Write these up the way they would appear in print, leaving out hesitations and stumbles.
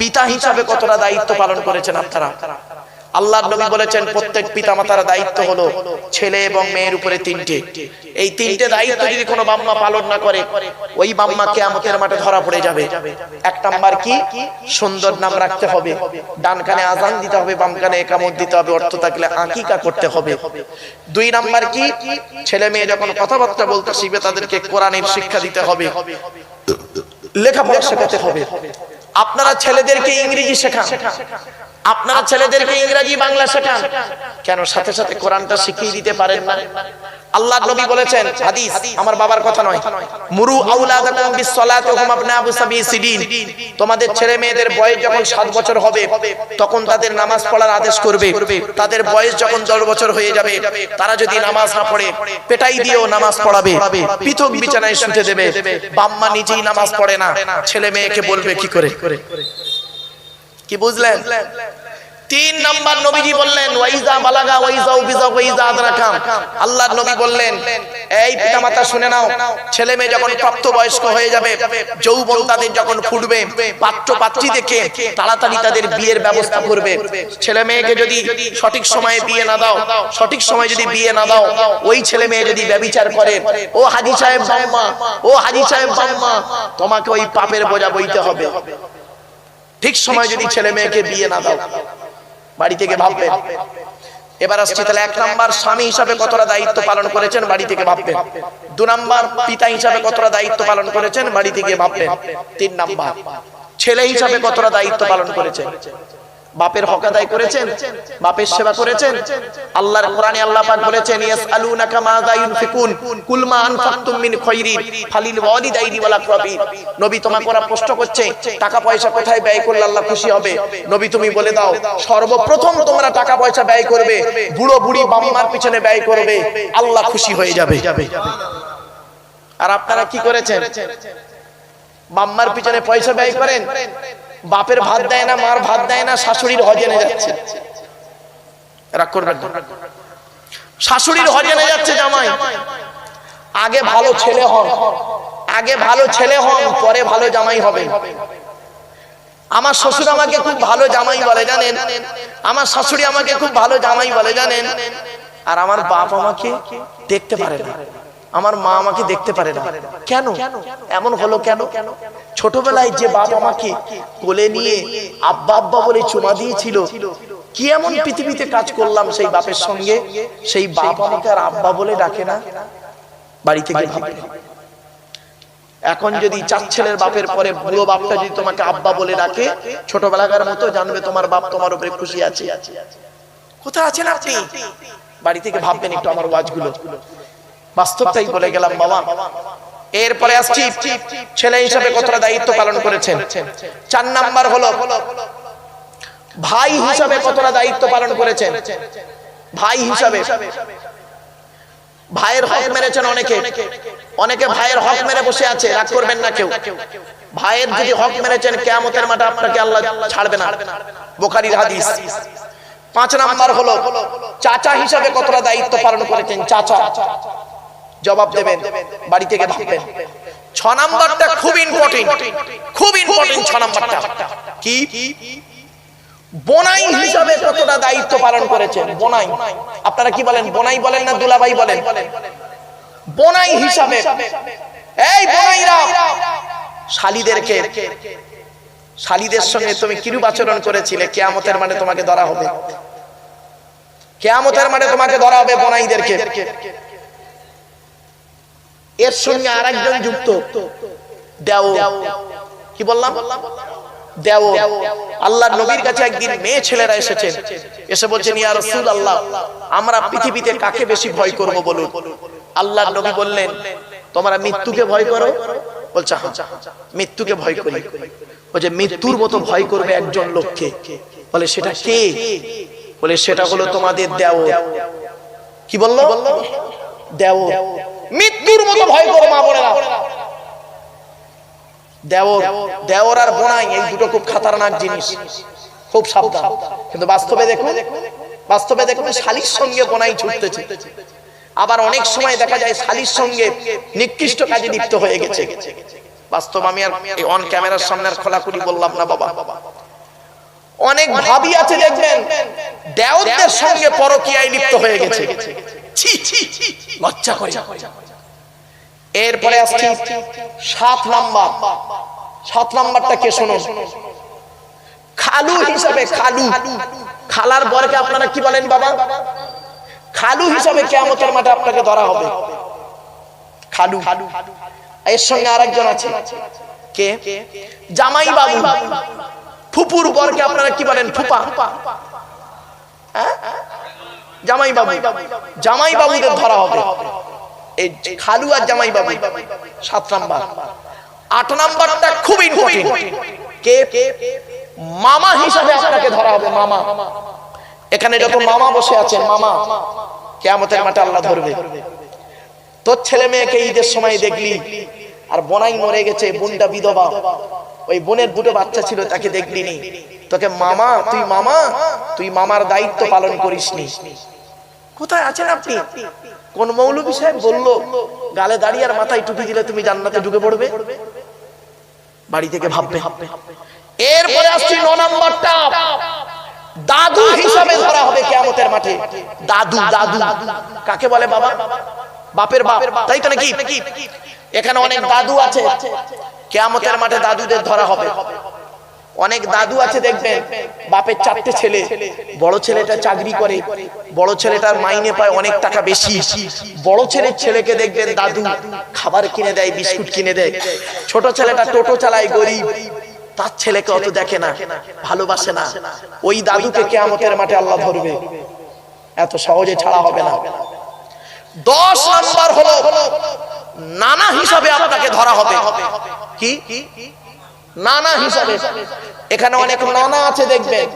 পিতা হিসাবে কতটা দায়িত্ব পালন করেছেন আপনারা? আল্লাহর নবী বলেছেন প্রত্যেক পিতামাতার দায়িত্ব হলো ছেলে এবং মেয়ের উপরে তিনটে। এই তিনটে দায়িত্ব যদি কোনো বাম্মা পালন না করে, ওই বাম্মা কিয়ামতের মাঠে ধরা পড়ে যাবে। এক নাম্বার কি? সুন্দর নাম রাখতে হবে, ডান কানে আযান দিতে হবে, বাম কানে ইকামত দিতে হবে, অর্থ থাকলে আকিকা করতে হবে। দুই নাম্বার কি? ছেলে মেয়ে যখন কথাবার্তা বলতে শিখবে তাদেরকে কোরআনের শিক্ষা দিতে হবে, লেখাপড়া শেখাতে হবে। আপনারা ছেলেদেরকে ইংরেজি শেখান, আপনারা ছেলেদেরকে ইংরেজি বাংলা শেখান, কেন সাথে সাথে কোরআনটা শিখিয়ে দিতে পারেন না? আল্লাহর নবী বলেছেন, হাদিস, আমার বাবার কথা নয়, মুরু আওলাদাকুম বিসসালাতি ওয়া হুম আবনাউ সাবঈ সিনিন, তোমাদের ছেলে মেয়েদের বয়স যখন 7 বছর হবে তখন তাদের নামাজ পড়ার আদেশ করবে। তাদের বয়স যখন 10 বছর হয়ে যাবে তারা যদি নামাজ না পড়ে পেটাই দিয়েও নামাজ পড়াবে, পৃথক বিছানায় শুতে দেবে। বাম্মা নিজেই নামাজ পড়ে না, ছেলে মেয়েকে বলবে কি করে? কি বুঝলেন? 3 নাম্বার নবীজি বললেন ওয়াইজা বালাগা ওয়াইজা বিজা ওয়াইজা আদরাকাম। আল্লাহর নবী বললেন, এই পিতামাতা শুনে নাও, ছেলে মেয়ে যখন প্রাপ্তবয়স্ক হয়ে যাবে, যৌবন তাদের যখন ফুটবে, পাত্র পাত্রী দেখে তাড়াতাড়ি তাদের বিয়ের ব্যবস্থা করবে। ছেলে মেয়েকে যদি সঠিক সময়ে বিয়ে না দাও, সঠিক সময় যদি বিয়ে না দাও, ওই ছেলে মেয়ে যদি ব্যভিচার করে, ও হাজী সাহেব বাম্মা, ও হাজী সাহেব বাম্মা, তোমাকে ওই পাপের বোঝা বইতে হবে। ঠিক সময় যদি ছেলে মেয়েকে বিয়ে না দাও, বাড়ি থেকে ভাববেন। এবার আসছি তাহলে 1 নাম্বার স্বামী হিসাবে কতটা দায়িত্ব পালন করেছেন, বাড়ি থেকে ভাববেন। 2 নাম্বার পিতা হিসাবে কতটা দায়িত্ব পালন করেছেন, বাড়ি থেকে ভাববেন। 3 নাম্বার ছেলে হিসাবে কতটা দায়িত্ব পালন করেছেন, বাপের হক আদায় করেছেন, বাপের সেবা করেছেন। আল্লাহর কোরআনে আল্লাহ পাক বলেছেন, ইয়াসআলুনাকা মাযা ইউনফিকুন কুল মা আনফাকতুম মিন খায়রিন ফালিল ওয়ালিদাইনি ওয়াল আকরাবিন। নবী তোমাকে ওরা প্রশ্ন করছে টাকা পয়সা কোথায় ব্যয় করলে আল্লাহ খুশি হবে। নবী তুমি বলে দাও, সর্বপ্রথম তোমরা টাকা পয়সা ব্যয় করবে বুড়ো বুড়ি বাম্মার পিছনে ব্যয় করবে, আল্লাহ খুশি হয়ে যাবে। আর আপনারা কি করেছেন? বাম্মার পিছনে পয়সা ব্যয় করেন, বাপের ভাত দেয় না, মার ভাত দেয় না, শাশুড়ির হজেনে যাচ্ছে। রাগ করবেন না, শাশুড়ির হজেনে যাচ্ছে জামাই। আগে ভালো ছেলে হন, আগে ভালো ছেলে হন, পরে ভালো জামাই হবে। আমার শ্বশুর আমাকে খুব ভালো জামাই বলে জানেন, আমার শাশুড়ি আমাকে খুব ভালো জামাই বলে জানেন, আর আমার বাপ আমাকে দেখতে পারে না, আমার মা আমাকে দেখতে পারে না। কেন এমন হলো? কেন? ছোটবেলায় যে বাপ আমাকে কোলে নিয়ে আব্বা আব্বা বলে চুমা দিয়েছিল, কি এমন পৃথিবীতে কাজ করলাম সেই বাপের সঙ্গে, সেই বাপ আমাকে আর আব্বা বলে ডাকে না? বাড়ি থেকে ভাববে। এখন যদি 4 ছেলের বাপের পরে বুড়ো বাপটা যদি তোমাকে আব্বা বলে ডাকে, ছোটবেলাকার মতো জানবে তোমার বাপ তোমার উপরে খুশি আছে। কোথায় আছেন আপনি? বাড়ি থেকে ভাববেন একটু আমার ওয়াজগুলো। বাস্তবটাই বলে গেলাম বাবা। এরপরে আসছি ছেলে হিসেবে কতটা দায়িত্ব পালন করেছেন। 4 নাম্বার হলো ভাই হিসাবে কতটা দায়িত্ব পালন করেছেন। ভাই হিসাবে ভাইয়ের হক মেরেছেন অনেকে, অনেকে ভাইয়ের হক মেরে বসে আছে। রাগ করবেন না কেউ, ভাইয়ের যদি হক মেরেছেন কিয়ামতের মাঠে আপনাকে আল্লাহ ছাড়বে না, বুখারীর হাদিস। 5 নাম্বার হলো চাচা হিসাবে কতটা দায়িত্ব পালন করেছেন। চাচা জবাব দেবেন, বাড়ি থেকে ভাববেন। 6 নাম্বারটা খুব ইম্পর্টেন্ট, খুব ইম্পর্টেন্ট। 6 নাম্বারটা কি? বোনাই হিসাবে কতটা দায়িত্ব পালন করেছেন। বোনাই, আপনারা কি বলেন? বোনাই বলেন না দুলাভাই বলেন? বোনাই হিসাবে, এই বোনাইরা শালীদেরকে, শালীদের সঙ্গে তুমি কিরূপ আচরণ করেছিলে, কিয়ামতের মাঠে তোমাকে ধরা হবে। কিয়ামতের মাঠে তোমাকে ধরা হবে বোনাইদেরকে। এর সঙ্গে আরেকজন যুক্ত, দেওর। কি বললাম? দেওর। আল্লাহর নবীর কাছে একদিন মেয়ে ছেলেরা এসেছেন, এসে বলছেন, ইয়া রাসূলুল্লাহ, আমরা পৃথিবীতে কাকে বেশি ভয় করব বলুন। আল্লাহর নবী বললেন, তোমরা মৃত্যুকে ভয় করো? বলছে হ্যাঁ, মৃত্যুকে ভয় করি। বলছে মৃত্যুর মতো ভয় করবে একজন লোককে। বলে সেটা কে? বলে সেটা হলো তোমাদের দেওর। কি বললো? দেওর। মৃত্যুর মতো ভয় করো মা বোনেরা। দেওর, দেওর আর বোনাই এই দুটো খুব খতরনাক জিনিস, খুব সাবধান। কিন্তু বাস্তবে দেখুন, বাস্তবে দেখুন শালীর সঙ্গে বোনাই ছুটতেছে। আবার অনেক সময় দেখা যায় শালীর সঙ্গে নিকৃষ্ট কাজে লিপ্ত হয়ে গেছে। বাস্তব আমি আর অন ক্যামেরার সামনে আর খোলাখুলি বললাম না বাবা, অনেক ভাবি আছে দেখবেন দেওরদের সঙ্গে পরকীয়ায় লিপ্ত হয়ে গেছে, ছি ছি লজ্জা করে। এরপরে আসছি 7 নাম্বার। 7 নাম্বারটা কে শুনুন, খালু হিসাবে, খালু, খালার বরকে আপনারা কি বলেন বাবা? খালু হিসাবে কিয়ামতের মাঠে আপনাকে ধরা হবে, খালু। এর সঙ্গে আরেকজন আছে, কে? জামাই বাবু। ফুপুর বরকে আপনারা কি বলেন? ফুপা। জামাই বাবু, জামাই বাবুদের ধরা হবে। এই খালু আর জামাই বাবু 7 নাম্বার। 8 নাম্বারটা খুব ইম্পর্টেন্ট, কে? মামা হিসাবে আপনাকে ধরা হবে, মামা। এখানে যত মামা বসে আছেন, মামা, কিয়ামতের মাঠে আল্লাহ ধরবে। তোর ছেলে মেয়েকে ঈদের সময় দেখলি আর বোনাই মরে গেছে, বোনটা বিধবা, ওই বোনের 2টো বাচ্চা ছিল, তাকে দেখলি নি, তোকে মামা, তুই মামা, তুই মামার দায়িত্ব পালন করিসনি। কোথায় আছেন আপনি? কোন মৌলভী সাহেব বললো গালে দাঁড়িয়ে আর মাথায় টুপি দিলে তুমি জান্নাতে ঢুকে পড়বে? বাড়ি থেকে ভাববে। এরপরে আসছি 9 নাম্বারটা, দাদু হিসাবে ধরা হবে কিয়ামতের মাঠে। দাদু, দাদু কাকে বলে বাবা? বাপের বাপ, তাই তো নাকি? এখানে অনেক দাদু আছে, কিয়ামতের মাঠে দাদুদের ধরা হবে। অনেক দাদু আছে দেখবেন বাপের 4টে ছেলে, বড় ছেলেটা চাকরি করে, বড় ছেলেটার মাইনে পায় অনেক টাকা বেশি, বড় ছেলের ছেলেকে দেখবেন দাদু খাবার কিনে দেয়, বিস্কুট কিনে দেয়। ছোট ছেলেটা টোটো চালায়, গরিব, তার ছেলেকে অত দেখে না, ভালোবাসে না। ওই দাদুকে কিয়ামতের মাঠে আল্লাহ ধরবে, এত সহজে ছাড়া হবে না। 10 নাম্বার হলো নানা হিসাবে আপনাকে ধরা হবে। কি? নানা হিসাবে। এখানে অনেক নানা আছে দেখবেন,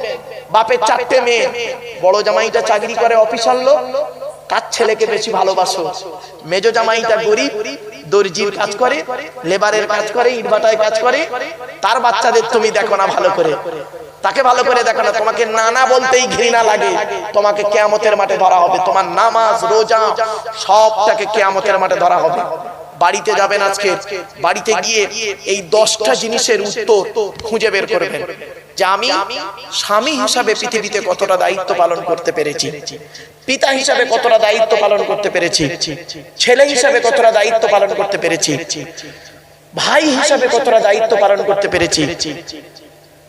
বাপের 4টে মেয়ে, বড় জামাইটা চাকরি করে, অফিসার লোক, তার ছেলেকে বেশি ভালোবাসো। মেজো জামাইটা গরিব, দর্জির কাজ করে, লেবারের কাজ করে, ইটভাটায় কাজ করে, তার বাচ্চাদের তুমি দেখো না ভালো করে, তাকে ভালো করে দেখো না, তোমাকে নানা বলতেই ঘৃণা লাগে। তোমাকে কিয়ামতের মাঠে ধরা হবে, তোমার নামাজ রোজা সবটাকে কিয়ামতের মাঠে ধরা হবে। বাড়িতে যাবেন আজকে, বাড়িতে গিয়ে এই 10টা জিনিসের উত্তর খুঁজে বের করবেন যে আমি স্বামী হিসাবে পৃথিবীতে কতটা দায়িত্ব পালন করতে পেরেছি, পিতা হিসাবে কতটা দায়িত্ব পালন করতে পেরেছি, ছেলে হিসাবে কতটা দায়িত্ব পালন করতে পেরেছি, ভাই হিসাবে কতটা দায়িত্ব পালন করতে পেরেছি,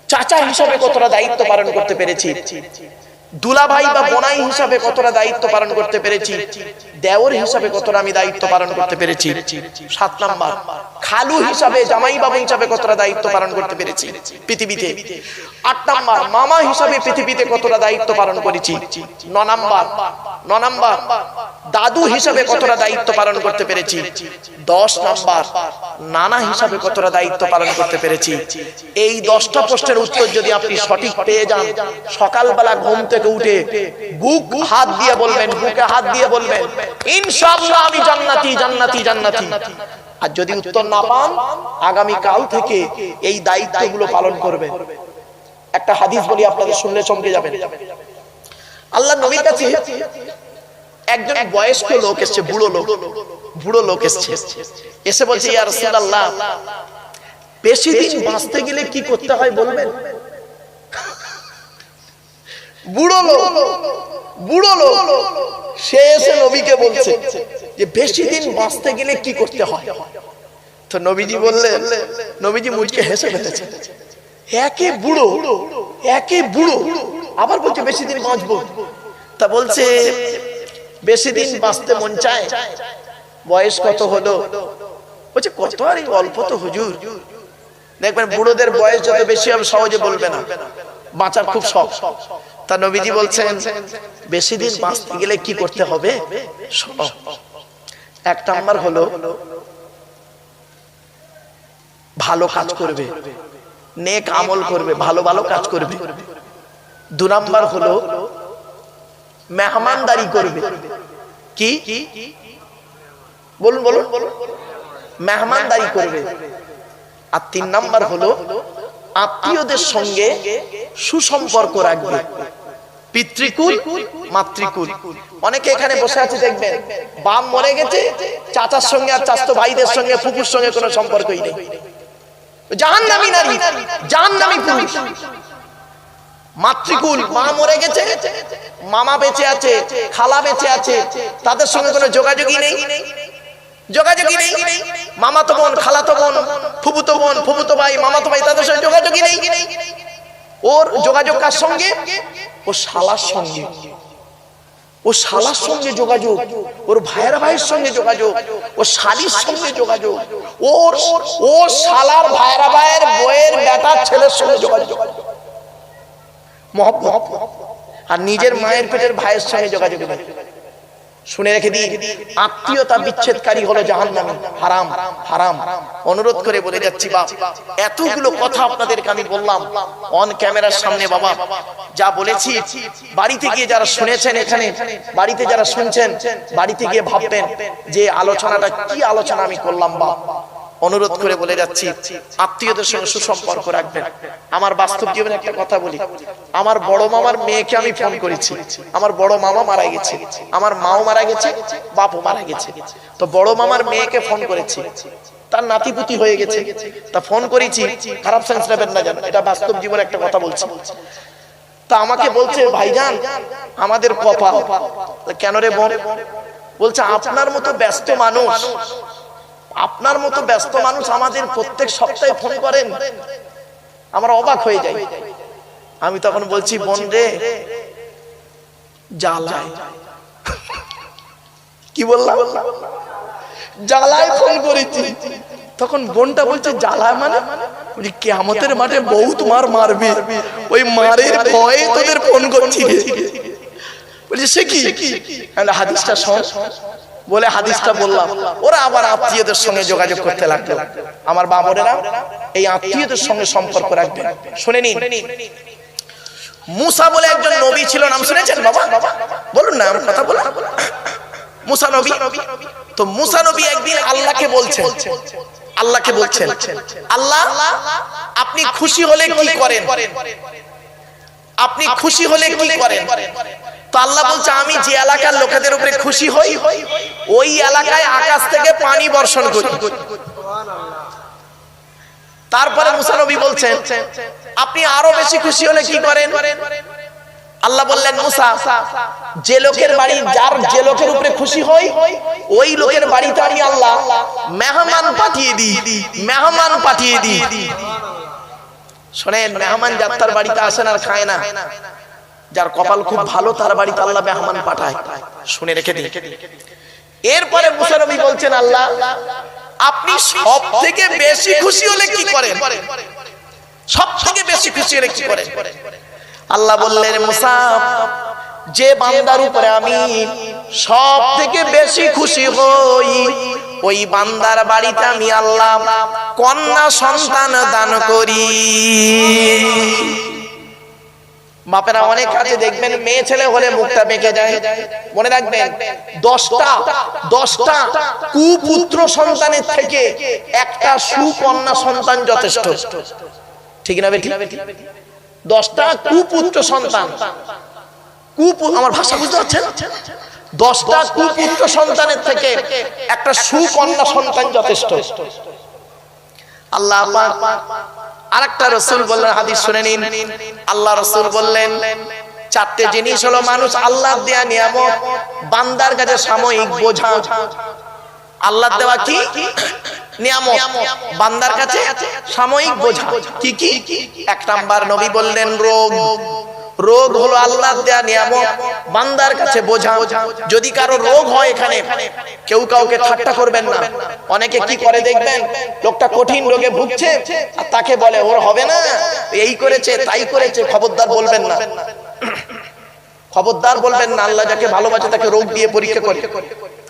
চাচা হিসাবে কতটা দায়িত্ব পালন করতে পেরেছি, দুলা ভাই বা বোনাই হিসাবে কতটা দায়িত্ব পালন করতে পেরেছি, দেওর হিসাবে কতটা আমি দায়িত্ব পালন করতে পেরেছি। 7 নাম্বার, খালু হিসাবে, জামাই বাবু হিসাবে কতটা দায়িত্ব পালন করতে পেরেছি পৃথিবীতে। 8 নাম্বার, মামা হিসাবে পৃথিবীতে কতটা দায়িত্ব পালন করেছি। 9 নাম্বার, দাদু হিসাবে কতটা দায়িত্ব পালন করতে পেরেছি। 10 নাম্বার, নানা হিসাবে কতটা দায়িত্ব পালন করতে পেরেছি। এই 10টা প্রশ্নের উত্তর যদি আপনি সঠিক পেয়ে যান, সকালবেলা ঘুম থেকে উঠে বুক হাত দিয়ে বলবেন, বুকে হাত দিয়ে বলবেন, ইনশাআল্লাহ আমি জান্নাতি, জান্নাতি, জান্নাতি। আর যদি উত্তর না পান, আগামী কাল থেকে এই দায়িত্বগুলো পালন করবেন। একটা হাদিস বলি, আপনাদের শুনলে চমকে যাবেন। আল্লাহর নবীর কাছে একজন বয়স্ক লোক এসেছে, বুড়ো লোক এসেছে, এসে বলছে, ইয়া রাসূলুল্লাহ, বেশি দিন বাঁচতে গেলে কি করতে হয় বলবেন? বুড়ো লোক সে এসে নবীকে বলছে যে বেশি দিন বাঁচতে গেলে কি করতে হয়। তো নবীজি বললেন, নবীজি মুচকে হেসে ফেলেছে, একে বুড়ো আবার বলছে বেশি দিন বাঁচবো। তা বলছে, বেশি দিন বাঁচতে মন চায়, বয়স কত হলো? বলছে, কত আর অল্প তো হুজুর। দেখবেন বুড়োদের বয়স যত বেশি হবে সহজে বলবে না, বাঁচার খুব শখ। তা নবীজি বলছেন, বেশি দিন বাঁচতে গেলে কি করতে হবে? 1 নাম্বার হলো ভালো কাজ করবে, নেক আমল করবে, ভালো ভালো কাজ করবে। 2 নাম্বার হলো মেহমানদারি করবে। কি বলুন? মেহমানদারি করবে। আর 3 নাম্বার হলো আত্মীয়দের সঙ্গে সুসম্পর্ক রাখবে, পিতৃকুল মাতৃকুল। অনেকে এখানে বসে আছে দেখবেন, বাপ মরে গেছে, চাচার সঙ্গে আর চাচাতো ভাইদের সঙ্গে, ফুফুর সঙ্গে কোনো সম্পর্কই নেই, জাহান্নামী নারী, জাহান্নামী পুরুষ। মাতৃকুল, মা মরে গেছে, মামা বেঁচে আছে, খালা বেঁচে আছে, তাদের সঙ্গে কোনো যোগাযোগই নেই, যোগাযোগই নেই। মামাতো বোন, খালাতো বোন, ফুফুতো বোন, ফুফুতো ভাই, মামাতো ভাই, তাদের সঙ্গে যোগাযোগই নেই। ওর যোগাযোগ কার সঙ্গে? ও শালার সঙ্গে, ও শালার সঙ্গে যোগাযোগ, ওর ভাইয়ের ভাইয়ের সঙ্গে যোগাযোগ, ও শালির সঙ্গে যোগাযোগ, ও শালার ভাইয়ের ভাইয়ের বইয়ের বেটার ছেলের সঙ্গে যোগাযোগ, মহব্বত। আর নিজের মায়ের পেটের ভাইয়ের সঙ্গে যোগাযোগ নেই। শুনে রেখে দিন, আত্মীয়তা বিচ্ছেদকারী হলো জাহান্নামী, হারাম, হারাম। অনুরোধ করে বলে যাচ্ছি বাপ, এতগুলো কথা আপনাদেরকে আমি বললাম অন ক্যামেরার সামনে। বাবা যা বলেছি বাড়িতে গিয়ে যারা শুনেছেন, এখানে বাড়িতে যারা শুনছেন, বাড়িতে গিয়ে ভাববেন যে আলোচনাটা কি আলোচনা আমি করলাম। বাপ অনুরোধ করে বলে যাচ্ছি, আত্মীয়দের সঙ্গে সুসম্পর্ক রাখবেন। আমার বাস্তব জীবনে একটা কথা বলি, আমার বড় মামার মেয়েকে আমি ফোন করেছি। আমার বড় মামা মারা গেছে, আমার মাও মারা গেছে, বাপও মারা গেছে। তো বড় মামার মেয়েকে ফোন করেছি, তার নাতিপুতি হয়ে গেছে, তা ফোন করেছি। খারাপ সেন্স নেবেন না, জানো এটা বাস্তব জীবনে একটা কথা বলছি। তা আমাকে বলছে, ভাইজান আমাদের কপাল। কেন রে বোন? বলছে আপনার মতো ব্যস্ত মানুষ, আপনার মতো ব্যস্ত মানুষ আমাদের প্রত্যেক সপ্তাহে ফোন করেন, আমরা অবাক হয়ে যাই। আমি তখন বলছি, বোন রে জ্বালায়। কি বললাম? জ্বালায় ফোন করেছি। তখন বোনটা বলছে, জ্বালায় মানে? বলি কিয়ামতের মাঠে বউ তোমার মারবে, ওই মারের ভয়ে তোদের ফোন করছি। বলছি সে কি? হাদিসটা শোন। বলে হাদিসটা বললাম, ওরা আবার আত্মীয়দের সঙ্গে যোগাযোগ করতে লাগলো। আমার বাবরেরা এই আত্মীয়দের সঙ্গে সম্পর্ক রাখবেন। শুনে নিন, মুসা বলে একজন নবী ছিল, নাম শুনেছেন বাবা? বলুন না, আমার কথা বলুন। মুসা নবী। তো মুসা নবী একদিন আল্লাহকে বলছেন, আল্লাহকে বলছেন, আল্লাহ আপনি খুশি হলে কি করেন? আপনি খুশি হলে কি করেন? তো আল্লাহ বলছে, আমি যে এলাকার লোকেদের উপরে খুশি হই, ওই এলাকায় আকাশ থেকে পানি বর্ষণ করি। তারপরে মুসা নবী বলছেন, আপনি আরো বেশি খুশি হলে কি করেন? আল্লাহ বললেন, মুসা যে লোকের বাড়ি, যার যে লোকের উপরে খুশি হই, ওই লোকের বাড়িতে আমি আল্লাহ মেহমান পাঠিয়ে দিই, মেহমান পাঠিয়ে দিই। শোনেন, মেহমান যাত্রার বাড়িতে আসেন আর খায় না, যার কপাল খুব ভালো তার বাড়িতে আল্লাহ মেহমান পাঠায়। শুনে রেখে দিন। এরপরে মুসা নবী বলছেন, আল্লাহ আপনি সব থেকে বেশি খুশি হলে কি করেন? সব থেকে বেশি খুশি হলে কি করেন? আল্লাহ বললেন, মুসা যে বান্দার উপরে আমি সব থেকে বেশি খুশি হই, ওই বান্দার বাড়িতে আমি আল্লাহ কন্যা সন্তান দান করি। বাপেরা অনেক কাছে দেখবেন মেয়ে ছেলে হলে মুখটা বেঁকে যায়। মনে রাখবেন, 10টা কুপুত্র সন্তানের থেকে একটা সুকন্যা সন্তান যথেষ্ট। ঠিক না বেটি? 10টা কুপুত্র সন্তান, আমার ভাষা বুঝতে পারছেন? 10টা কুপুত্র সন্তানের থেকে একটা সুকন্যা সন্তান যথেষ্ট। আল্লাহ পাক আরেকটা রাসূল বললেন, হাদিস শুনে নিন। আল্লাহ রাসূল বললেন, 4টে জিনিস হলো মানুষ আল্লাহর দেয়া নিয়ামত, বান্দার কাছে সাময়িক বোঝা। আল্লাহর দেওয়া কি নিয়ামত, বান্দার কাছে সাময়িক বোঝা। কি কি? 1 নাম্বার নবী বললেন রোগ। রোগ হলো আল্লাহর দেয়া নিয়ামত, বান্দার কাছে বোঝা। যদি কারো রোগ হয়, এখানে কেউ কাউকে ঠাট্টা করবেন না। অনেকে কি করে দেখবেন, লোকটা কঠিন রোগে ভুগছে আর তাকে বলে ওর হবে না, এই করেছে তাই করেছে। খবরদার বলবেন না, খবরদার বলবেন না। আল্লাহ যাকে ভালোবাসে তাকে রোগ দিয়ে পরীক্ষা করে।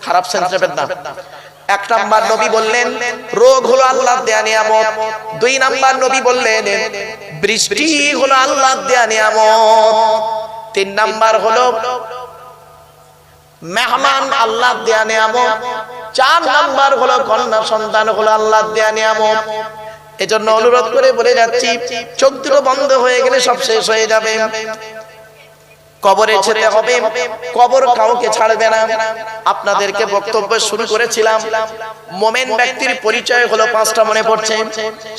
খারাপ সেন্স নেবেন না। 1 নাম্বার নবী বললেন রোগ হলো আল্লাহর দেয়া নিয়ামত। 2 নাম্বার নবী বললেন বৃষ্টি হলো আল্লাহর দেয়া নিয়ামত। 3 নাম্বার হলো মেহমান আল্লাহর দেয়া নিয়ামত। 4 নাম্বার হলো কন্যা সন্তান হলো আল্লাহর দেয়া নিয়ামত। এজন্য অনুরোধ করে বলে যাচ্ছি, চোখ দুটো বন্ধ হয়ে গেলে সব শেষ হয়ে যাবে। কবরে যেতে হবে, কবর কাউকে ছাড়বে না। আপনাদেরকে বক্তব্য শুরু করেছিলাম, মুমিন ব্যক্তির পরিচয় হলো পাঁচটা, মনে পড়ছে?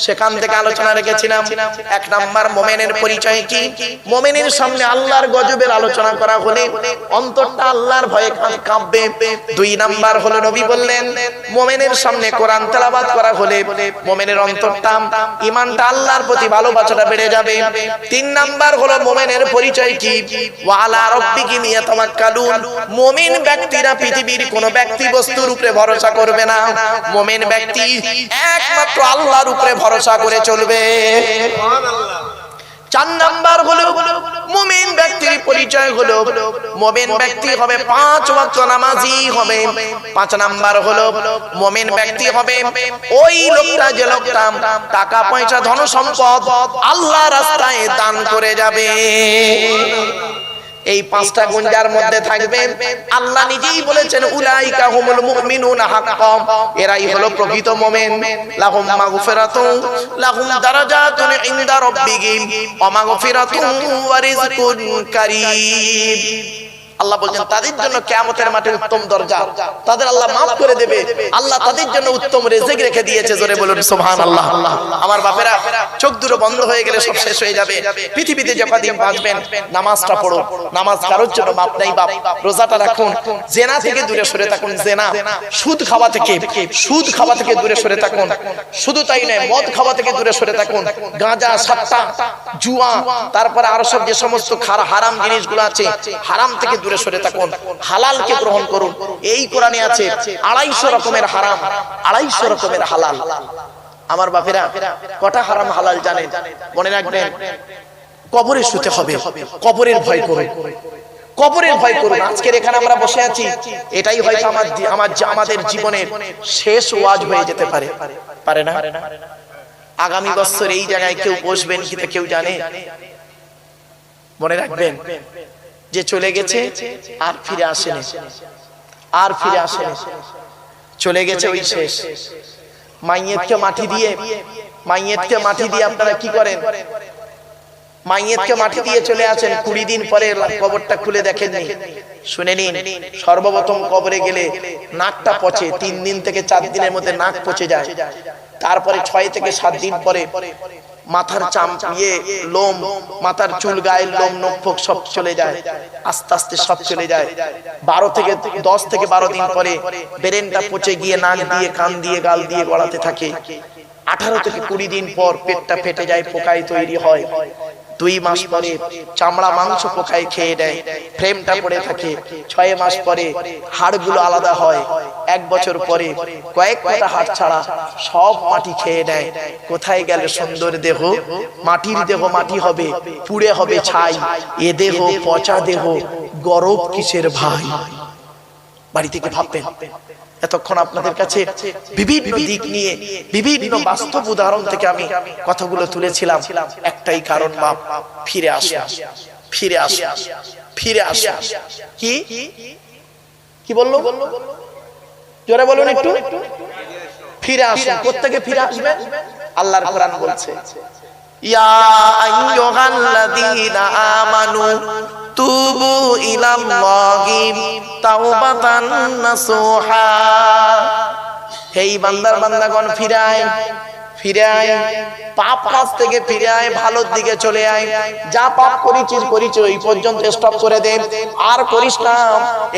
সেখান থেকে আলোচনা রেখেছিলাম। এক নাম্বার মুমিনের পরিচয় কি? মুমিনের সামনে আল্লাহর গজবের আলোচনা করা হলে অন্তরটা আল্লাহর ভয়ে কাঁপবে। দুই নাম্বার হলো নবী বললেন, মুমিনের সামনে কোরআন তেলাওয়াত করা হলে মুমিনের অন্তরটা, ঈমানটা, আল্লাহর প্রতি ভালোবাসাটা বেড়ে যাবে। তিন নাম্বার হলো মুমিনের পরিচয় কি? ওয়ালা রাব্বিহিম ইয়াতাওয়াক্কালুন। মুমিন ব্যক্তিরা পৃথিবীর কোন ব্যক্তি বস্তুর উপরে ভরসা করবে না। মুমিন ব্যক্তি একমাত্র আল্লাহর উপরে ভরসা করে চলবে। সুবহানাল্লাহ। চার নাম্বার হলো মুমিন ব্যক্তির পরিচয় হলো মুমিন ব্যক্তি হবে 5 ওয়াক্ত নামাজি হবে। 5 নাম্বার হলো মুমিন ব্যক্তি হবে ওই লোকটা যে লোকটা টাকা পয়সা ধন সম্পদ আল্লাহর রাস্তায় দান করে যাবে। এই পাঁচটা গুণ যার মধ্যে থাকবে, আল্লাহ নিজেই বলেছেন উলাইকা হুমুল মুমিনুনা হাক্কান, এরাই হলো প্রকৃত মুমিন। লাহুম মাগফিরাতুন লাহুম দারাজাতুন ইনদা রাব্বিহিম ওয়া মাগফিরাতুন ওয়া রিজকুন কারীম। আল্লাহ বলেন তাদের জন্য কিয়ামতের মাঠে উত্তম দরজা, তাদের আল্লাহ maaf করে দেবে। আল্লাহ তাদের জন্য উত্তম রিজিক রেখে দিয়েছে। জোরে বলুন সুবহানাল্লাহ। আমার বাপেরা, চোখ দুটো বন্ধ হয়ে গেলে সব শেষ হয়ে যাবে। পৃথিবীতে যে কদিন বাঁচবেন নামাজটা পড়ো। নামাজ কারোর জন্য মাপ নাই বাপ। রোজাটা রাখুন। জিনা থেকে দূরে সরে থাকুন। জিনা, সুদ খাওয়া থেকে দূরে সরে থাকুন। শুধু তাই নয়, মদ খাওয়া থেকে দূরে সরে থাকুন। গাঁজা, সাট্টা, জুয়া, তারপরে আরো সব যে সমস্ত হারাম জিনিসগুলো আছে, হারাম থেকে দূরে সরে থাকুন। হালালকে গ্রহণ করুন। এই কোরআনে আছে 250 রকমের হারাম, 250 রকমের হালাল। আমার বাপেরা, কটা হারাম হালাল জানেন? মনে রাখবেন, কবরে শুতে হবে, কবরের ভয় করুন, কবরের ভয় করুন। আজকের এখানে আমরা বসে আছি, এটাই হয়তো আমাদের জীবনের শেষ ওয়াজ হয়ে যেতে পারে, পারে না? আগামী বছর এই জায়গায় কেউ বসবেন কিনা কেউ জানে? মনে রাখবেন, যে চলে গেছে আর ফিরে আসেনি, আর ফিরে আসেনি, চলে গেছে ওই শেষ। মাইয়েতকে মাটি দিয়ে আপনারা কি করেন? মাইয়েতকে মাটি দিয়ে চলে আসেন, 20 দিন পরে কবরটা খুলে দেখেননি। শুনে নিন, সর্বপ্রথম কবরে গেলে নাকটা পচে, 3 দিন থেকে 4 দিনের মধ্যে নাক পচে যায়। তারপরে 6 থেকে 7 দিন পরে মাথার লোম, মাথার চুল, গায়ের লোম, নখ ফোক সব চলে যায়, আস্তে আস্তে সব চলে যায়। 10 থেকে 12 দিন পরে ব্রেনটা পচে গিয়ে নাক দিয়ে, কান দিয়ে, গাল দিয়ে গড়াতে থাকে। 18 থেকে 20 দিন পর পেটটা ফেটে যায়, পোকায় তৈরি হয়। 2 মাস পরে চামড়া মাংস পোকায় খেয়ে দেয়, ফ্রেমটা পড়ে থাকে। 6 মাস পরে হাড়গুলো আলাদা হয়। 1 বছর পরে কয়েক কটা হাড় ছাড়া সব মাটি খেয়ে নেয়। কোথায় গেল সুন্দর দেহ? মাটির দেহ মাটি হবে, পুড়ে হবে ছাই। এ দেহ পচা দেহ, গরব কিসের ভাই? বাড়ি থেকে ভাববেন। এতক্ষণ আপনাদের কাছে বিভিন্ন দিক নিয়ে, বিভিন্ন বাস্তব উদাহরণ থেকে আমি কথাগুলো তুলেছিলাম। একটাই কারণ, বাপ, ফিরে আসে, ফিরে আসে, ফিরে আসে। কি বললো? জোরে বলুন একটু। ফিরে আসেন। কোত্থেকে ফিরে আসবেন? আল্লাহর কোরআন বলছে, ইয়া আইয়ুহাল্লাযীনা আমানু তুবু ইলাল্লাহি তাওবাতান নাসুহা। হে বান্দাগণ, ফিরে আয়, ফিরে আয়, পাপ কাজ থেকে ফিরে আয়, ভালোর দিকে চলে আয়। যা পাপ করিস এই পর্যন্ত স্টপ করে দে, আর করিস না।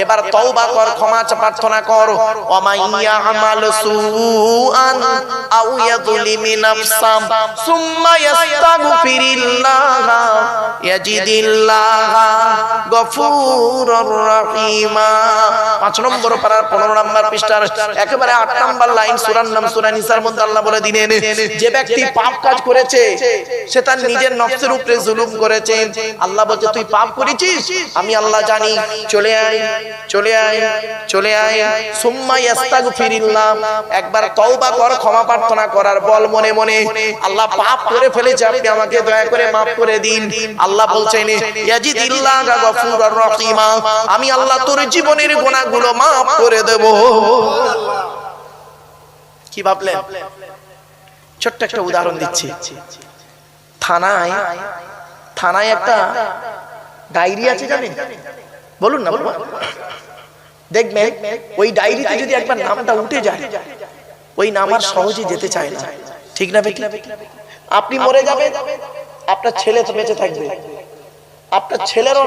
এবার তওবা কর, ক্ষমা প্রার্থনা কর। ওয়া মাইয়া আমাল সুআন আও ইয়াযলিমি নাফসাম সুম্মা ইস্তাগফিরিল্লাহ ইয়াজিদিল্লাহ গফুরুর রহিমা। 5 নম্বর পারার 15 নম্বর পৃষ্ঠার একেবারে 8 নম্বর লাইন, সূরার নাম সূরা নিসার মধ্যে আল্লাহ বলে দিলেন, যে ব্যক্তি পাপ কাজ করেছে সে তার নিজের নফসের উপরে জুলুম করেছে। আল্লাহ বলছে, তুই পাপ করেছিস, আমি আল্লাহ জানি। চলে আয়, চলে আয়, চলে আয়। সুম্মা ইস্তাগফিরিল্লাহ, একবার তওবা কর, ক্ষমা প্রার্থনা করার বল মনে মনে। আল্লাহ পাপ করে ফেলেছে, আপনি আমাকে দয়া করে maaf করে দিন। আল্লাহ বলছেন, ইয়াজিদিল্লাহ গফুরুর রহিমা, আমি আল্লাহ তোর জীবনের গুনাহগুলো maaf করে দেব। কি ভাবলেন? ছোট্ট একটা উদাহরণ দিচ্ছি। থানায় একটা ডায়েরি আছে জানেন? বলুন না বাবা। দেখবেন ওই ডায়েরিতে যদি একবার নামটা উঠে যায়, ওই নাম আর সহজে যেতে চায় না, ঠিক না বেটি? আপনি মরে যাবেন, আপনার ছেলে তো বেঁচে থাকবে, আপনার ছেলেরও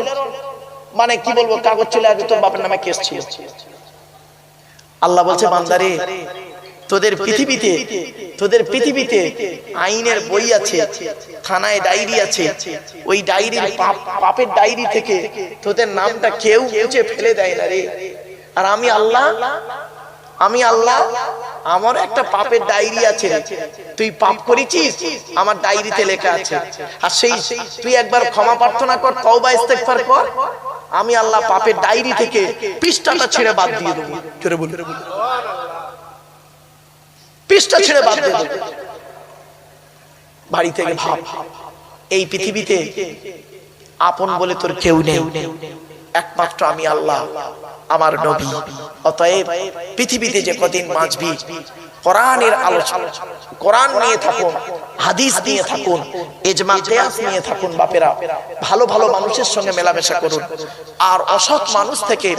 মানে কি বলবো কাগজ চলে আসবে তোর বাপের নামে কেস ছিল। আল্লাহ বলছে বান্দারে তোদের পৃথিবীতে আইনের বই আছে, থানায় ডায়েরি আছে, ওই ডায়েরির পাপের ডায়েরি থেকে তোদের নামটা কেউ মুছে ফেলে দেয় না রে। আর আমি আল্লাহ আমার একটা পাপের ডায়েরি আছে, তুই পাপ করেছিস আমার ডায়েরিতে লেখা আছে, আর সেই তুই একবার ক্ষমা প্রার্থনা কর, তওবা ইস্তেগফার কর, আমি আল্লাহ পাপের ডায়েরি থেকে পৃষ্ঠাটা ছেড়ে বাদ দিয়ে দেবো। জোরে বল, পৃষ্ঠা ছেড়ে বাদ দিয়ে দেবো। বাড়ি থেকে ভাব, এই পৃথিবীতে আপন বলে তোর কেউ নেই, একমাত্র আমি আল্লাহ, আমার নবী। অতএব পৃথিবীতে যে কদিন বাঁচবি কোরআনের আলোচনা, কোরআন নিয়ে থাকুন, হাদিস নিয়ে থাকুন, ইজমা কিয়াস নিয়ে থাকুন। বাপেরা ভালো ভালো মানুষের সঙ্গে মেলামেশা করুন, আর অসৎ মানুষ থেকে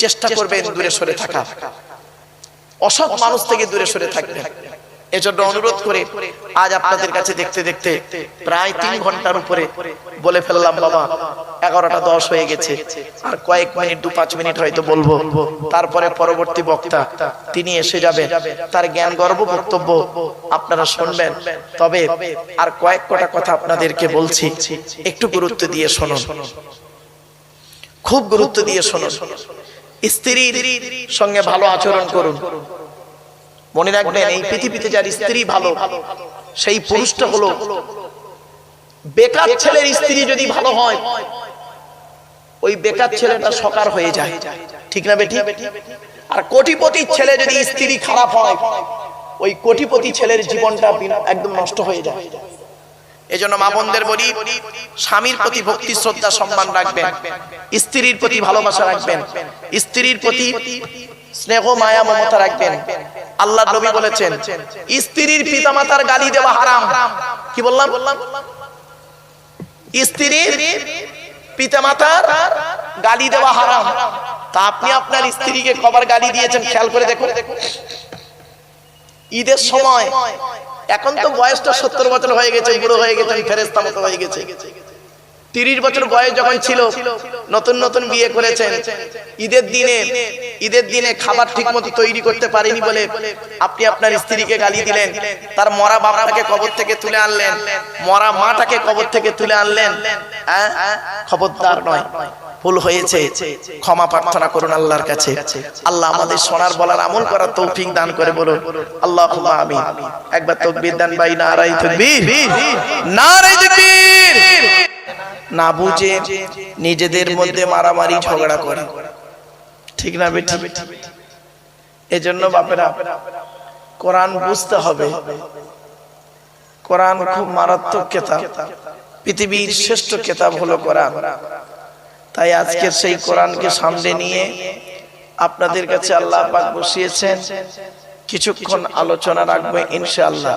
চেষ্টা করবেন দূরে সরে থাকা, অসৎ মানুষ থেকে দূরে সরে থাকবেন। এজন্য অনুরোধ করে আজ আপনাদের কাছে দেখতে দেখতে প্রায় 3 ঘন্টার উপরে বলে ফেললাম বাবা। 11টা 10 হয়ে গেছে, আর কয়েক মিনিট 2-5 মিনিট হয়তো বলবো, তারপরে পরবর্তী বক্তা তিনি এসে যাবেন, তার জ্ঞান গর্ব বক্তব্য আপনারা শুনবেন। তবে আর কয়েকটা কথা আপনাদেরকে বলছি, একটু গুরুত্ব দিয়ে শুনুন, খুব গুরুত্ব দিয়ে শুনুন। স্ত্রীর সঙ্গে ভালো আচরণ করুন। মনে রাখবেন এই পৃথিবীতে যার স্ত্রী ভালো, সেই পুরুষটা হলো বেকার ছেলের স্ত্রী যদি ভালো হয়, ওই বেকার ছেলেটা সকার হয়ে যায়, ঠিক না বেটি? আর কোটিপতি ছেলে যদি স্ত্রী খারাপ হয়, ওই কোটিপতি ছেলের জীবনটা একদম নষ্ট হয়ে যায়। এজন্য মা বোনদের বলি, স্বামীর প্রতি ভক্তি শ্রদ্ধা সম্মান রাখবেন, স্ত্রীর প্রতি ভালোবাসা রাখবেন, স্ত্রীর প্রতি স্নেহ মায়া মমতা রাখবেন। আল্লাহর নবী বলেছেন স্ত্রীর পিতামাতার গালি দেওয়া হারাম। কি বললাম? স্ত্রীর পিতামাতার গালি দেওয়া হারাম। তা আপনি আপনার স্ত্রীকে কবার গালি দিয়েছেন খেয়াল করে দেখুন। ঈদের সময়, এখন তো বয়সটা 70 বছর হয়ে গেছে, বুড়ো হয়ে গেছেন, ফেরেশতা মতো হয়ে গেছে। 30 বছর বয়স যখন ছিল, নতুন নতুন বিয়ে করেছেন, ঈদের দিনে খাবার ঠিকমতো তৈরি করতে পারেনি বলে আপনি আপনার স্ত্রীকে গালি দিলেন। তার মরা বাবাটাকে কবর থেকে তুলে আনলেন, মরা মাটাকে কবর থেকে তুলে আনলেন। খবরদার নয়, ভুল হয়েছে, ক্ষমা প্রার্থনা করুন আল্লাহর কাছে। আল্লাহ আমাদের শোনার বলার আমল করার তৌফিক দান করে বলুন আল্লাহুম্মা আমিন। একবার তাকবীর দেন ভাই, নারায়ে তাকবীর, নারায়ে তাকবীর। না বুঝে নিজেদের মধ্যে মারামারি ঝগড়া করে, ঠিক না বেটি? এজন্য বাপেরা কোরআন বুঝতে হবে। কোরআন খুব মারাত্মক কিতাব, পৃথিবীর শ্রেষ্ঠ কিতাব হলো কোরআন। তাই আজকে সেই কোরআনকে সামনে নিয়ে আপনাদের কাছে আল্লাহ পাক বসিয়েছেন, কিছুক্ষণ আলোচনা রাখবো ইনশাআল্লাহ।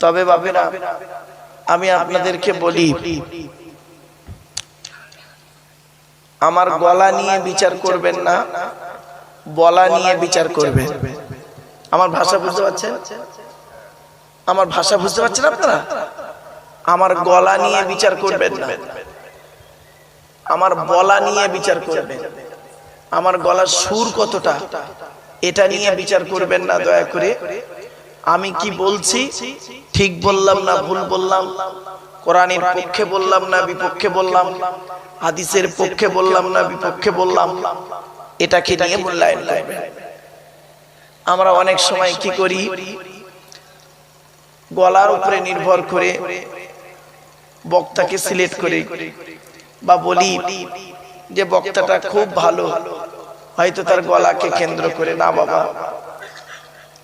তবে বাপেরা আমি আপনাদেরকে বলি, আমার গলা নিয়ে বিচার করবেন না, বলা নিয়ে বিচার করবেন। আমার ভাষা বুঝতে পারছেন? আমার ভাষা বুঝতে পারছেন আপনারা? আমার গলা নিয়ে বিচার করবেন না, আমার বলা নিয়ে বিচার করবেন। আমার গলার সুর কতটা এটা নিয়ে বিচার করবেন না দয়া করে। আমি কি বলছি, ঠিক বললাম না ভুল বললাম, কোরআনের পক্ষে বললাম না বিপক্ষে বললাম, হাদিসের পক্ষে বললাম না বিপক্ষে বললাম, এটাকে নিয়ে মূল্যায়ন করবেন। আমরা অনেক সময় কি করি, গলার উপরে নির্ভর করে বক্তাকে সিলেক্ট করি বা বলি যে বক্তাটা খুব ভালো, হয়তো তার গলাকে কেন্দ্র করে। না বাবা,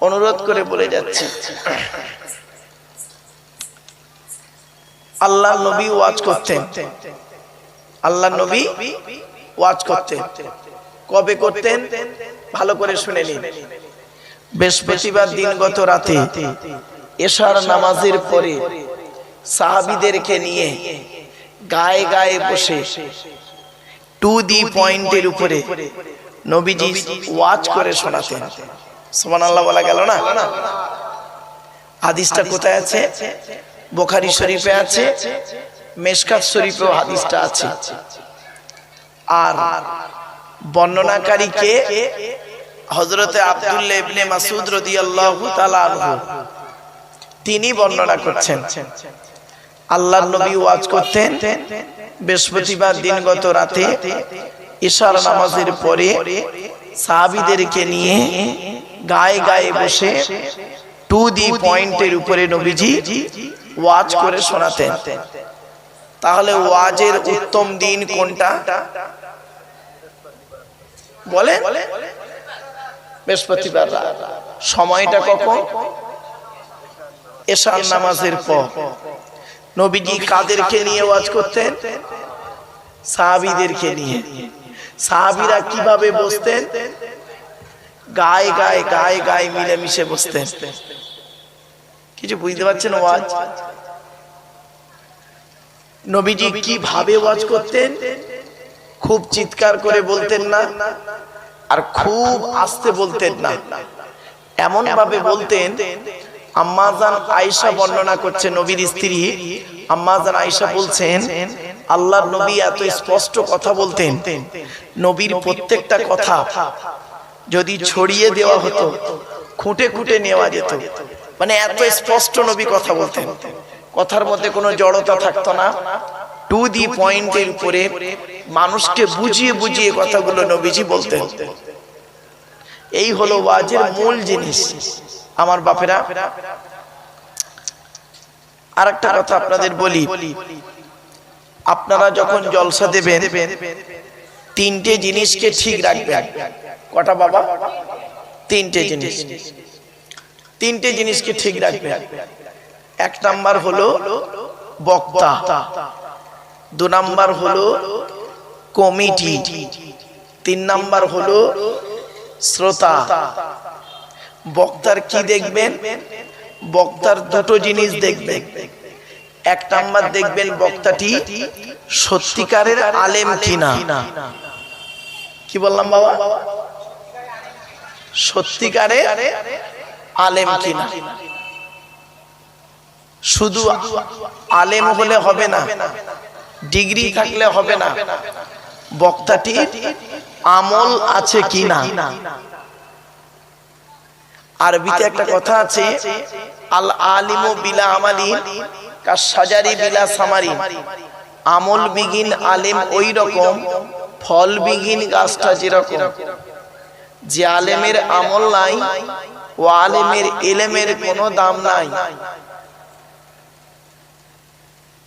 অনুরোধ করে বলে যাচ্ছি, আল্লাহ নবী ওয়াজ করতেন, আল্লাহ নবী ওয়াজ করতেন। কবে করতেন ভালো করে শুনে নিন। বৃহস্পতিবার দিনগত রাতে এশার নামাজের পরে সাহাবীদেরকে নিয়ে গায়ে গায়ে বসে টু দি পয়েন্টের উপরে নবীজি ওয়াজ করে শোনাতেন। সুবহানাল্লাহ বলা গেল না? হাদিসটা কোথায় আছে? বুখারী শরীফে আছে, মিশকাত শরীফেও হাদিসটা আছে। আর বর্ণনাকারী কে? হযরতে আব্দুল্লাহ ইবনে মাসউদ রাদিয়াল্লাহু তাআলা আনহু। তিনি বর্ণনা করছেন আল্লাহর নবী ওয়াজ করতেন বৃহস্পতিবার দিনগত রাতে ইশার নামাজের পরে সাহাবীদেরকে নিয়ে গায়ে গায়ে বসে টু দি পয়েন্টের উপরে নবীজি ওয়াজ করে শোনাতেন। তাহলে ওয়াজের উত্তম দিন কোনটা বলে? বৃহস্পতিবার রাত। সময়টা কখন? ইশার নামাজের পর। নবীজি কাদেরকে নিয়ে ওয়াজ করতেন? সাহাবীদেরকে নিয়ে। সাহাবীরা কিভাবে বসতেন? গায়ে গায়ে গায়ে গায়ে মিলেমিশে বসতেন। কিছু বুঝতে পারছেন? ওয়াজ নবীজি কিভাবে ওয়াজ করতেন? খুব চিৎকার করে বলতেন না, আর খুব আস্তে বলতেন না। এমন ভাবে বলতেন, আম্মা জান আয়েশা বর্ণনা করছে, নবীর স্ত্রী আম্মা জান আয়েশা বলছেন, আল্লাহর নবী এত স্পষ্ট কথা বলতেন, নবীর প্রত্যেকটা কথা যদি ছড়িয়ে দেওয়া হতো খুঁটে খুঁটে নেওয়া যেত। মানে এত স্পষ্ট নবী কথা বলতেন, কথার মধ্যে কোনো জড়তা থাকতো না। টু দি পয়েন্টের উপরে মানুষকে বুঝিয়ে বুঝিয়ে কথাগুলো নবীজি বলতেন। এই হলো ওয়াজের মূল জিনিস। আমার বাপেরা, আরেকটা কথা আপনাদের বলি, আপনারা যখন জলসা দেবেন তিনটে জিনিসকে ঠিক রাখবেন। কটা বাবা? তিনটে জিনিস। তিনটে জিনিসকে ঠিক রাখবেন। এক নাম্বার হলো বক্তা, দু নাম্বার হলো কমিটি, তিন নাম্বার হলো শ্রোতা। বক্তার কি দেখবেন? বক্তার দুটো জিনিস দেখবেন। এক নাম্বার দেখবেন বক্তাটি সত্যিকারের আলেম কিনা। কি বললাম বাবা? সত্যিকারের আলেম কিনা। শুধু আলেম হলে হবে না, ডিগ্রি থাকলে হবে না, বক্তাটি আমল আছে কিনা। আরবিতে একটা কথা আছে, আল আলিমু বিলা আমালিন কাশাজারি বিলা সামারিন। আমল বিহীন আলেম ওই রকম, ফল বিহীন গাছটা যেরকম। যে আলেমের আমল নাই ও আলেমের ইলমের কোনো দাম নাই।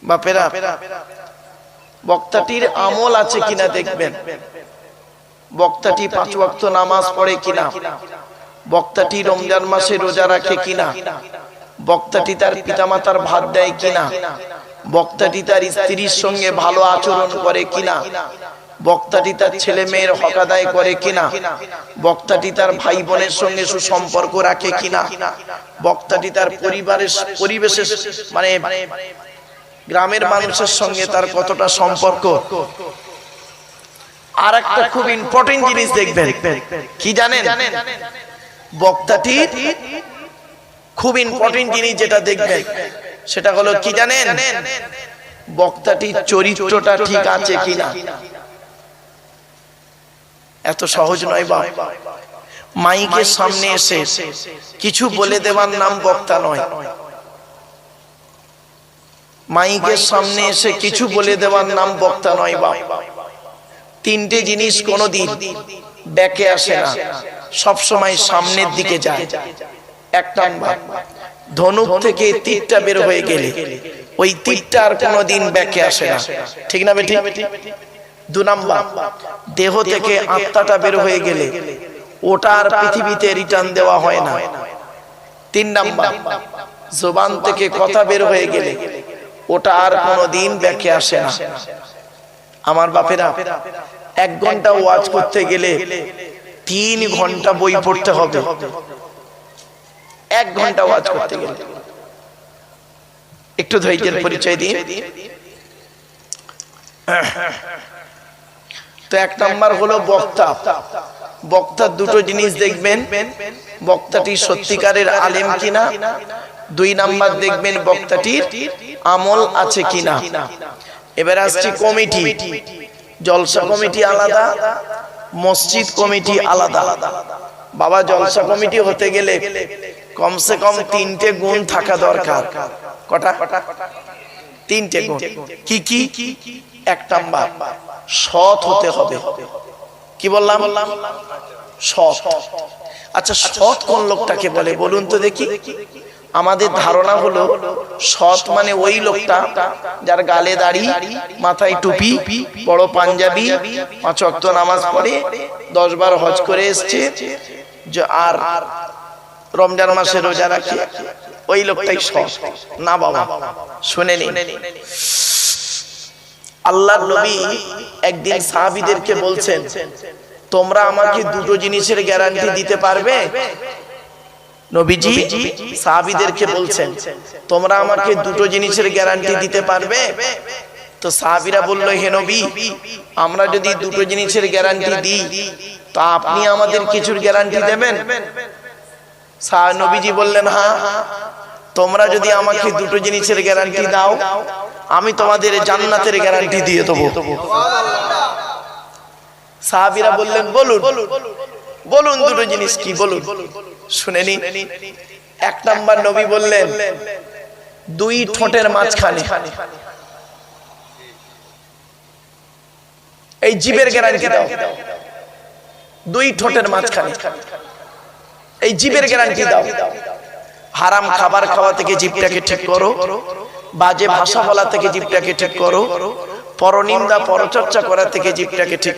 বাপেরা, বক্তাটির আমল আছে কিনা দেখবেন। বক্তাটি 5 ওয়াক্ত নামাজ পড়ে কিনা, বক্তাটি রমজান মাসে রোজা রাখে কিনা, বক্তাটি তার পিতামাতার ভাত দেয় কিনা, বক্তাটি তার স্ত্রীর সঙ্গে ভালো আচরণ করে কিনা, বক্তাটি তার ছেলে মেয়ের হক আদায় করে কিনা, বক্তাটি তার ভাই বোনের সঙ্গে সুসম্পর্ক রাখে কিনা, বক্তাটি তার পরিবেশের মানে গ্রামের মানুষের সঙ্গে তার কতটা সম্পর্ক। আর একটা খুব ইম্পর্টেন্ট জিনিস দেখবেন, কি জানেন? বক্তাটি খুব ইম্পর্টেন্ট জিনিস যেটা দেখবেন সেটা হলো কি জানেন? বক্তাটির চরিত্রটা ঠিক আছে কিনা। এত সহজ নয় বাপ। মাইকের সামনে এসে কিছু বলে দেওয়ার নাম বক্তা নয়। মাইকের সামনে এসে কিছু বলে দেওয়ার নাম বক্তা নয় বাপ। তিনটে জিনিস কোনোদিন ব্যাকে আসে না, সব সময় সামনের দিকে যায়। এক নাম্বার, ধনুক থেকে তীরটা বের হয়ে গেলে ওই তীরটা আর কোনোদিন ব্যাকে আসে না, ঠিক না বেটি? দু নাম্বার, দেহ থেকে আত্মাটা বের হয়ে গেলে ওটা আর পৃথিবীতে রিটার্ন দেওয়া হয় না। তিন নাম্বার, জবান থেকে কথা বের হয়ে গেলে ওটা আর কোনোদিন ব্যাকে আসে না। আমার বাপেরা, 1 ঘন্টা ওয়াজ করতে গেলে 3 ঘন্টা বই পড়তে হবে। 1 ঘন্টা ওয়াজ করতে গেলে একটু ধৈর্যের পরিচয় দিন। তো এক নাম্বার হলো বক্তা। বক্তার দুটো জিনিস দেখবেন, বক্তাটি সত্যিকারের আলেম কিনা। দুই নাম্বার দেখবেন বক্তাটির আমল আছে কিনা। এবার আসছি কমিটি। জলসা কমিটি আলাদা, মসজিদ কমিটি আলাদা। বাবা, জলসা কমিটি হতে গেলে কমসে কম তিনটে গুণ থাকা দরকার। কটা? তিনটে গুণ। কি কি? এক নাম্বার, সৎ হতে হবে। কি বললাম? সৎ। আচ্ছা, সৎ কোন লোকটাকে বলে বলুন তো দেখি। আমাদের ধারণা হলো সৎ মানে ওই লোকটা যার গালে দাড়ি, মাথায় টুপি, বড় পাঞ্জাবি, 5 ওয়াক্ত নামাজ পড়ে, 10 বার হজ করে এসছে, আর রমজান মাসে রোজা রাখে, ওই লোকটাই সৎ। না বাবা, শুনে নিন। আল্লাহর নবী একদিন সাহাবীদেরকে বলছেন, তোমরা আমাকে দুটো জিনিসের গ্যারান্টি দিতে পারবে? নবীজি সাহাবীদেরকে বলছেন, তোমরা আমাকে দুটো জিনিসের গ্যারান্টি দিতে পারবে? তো সাহাবীরা বলল, হে নবী, আমরা যদি দুটো জিনিসের গ্যারান্টি দিই তো আপনি আমাদের কিছুর গ্যারান্টি দেবেন? নবীজি বললেন, হ্যাঁ, তোমরা যদি আমাকে দুটো জিনিসের গ্যারান্টি দাও আমি তোমাদের জান্নাতের গ্যারান্টি দিয়ে দেবো। সাহাবীরা বললেন, বলুন বলুন দুটো জিনিস কি, বলুন, শুনে নিন। এক নাম্বার নবী বললেন, দুই ঠোঁটের মাঝখানে, এই জিভের গ্যারান্টি দাও। দুই ঠোঁটের মাঝখানে এই জিভের গ্যারান্টি দাও। হারাম খাবার খাওয়া থেকে জিভটাকে ঠিক করো, বাজে ভাষা বলা থেকে জিভটাকে ঠিক করো, পরনিন্দা পরচর্চা করা থেকে জিভটাকে ঠিক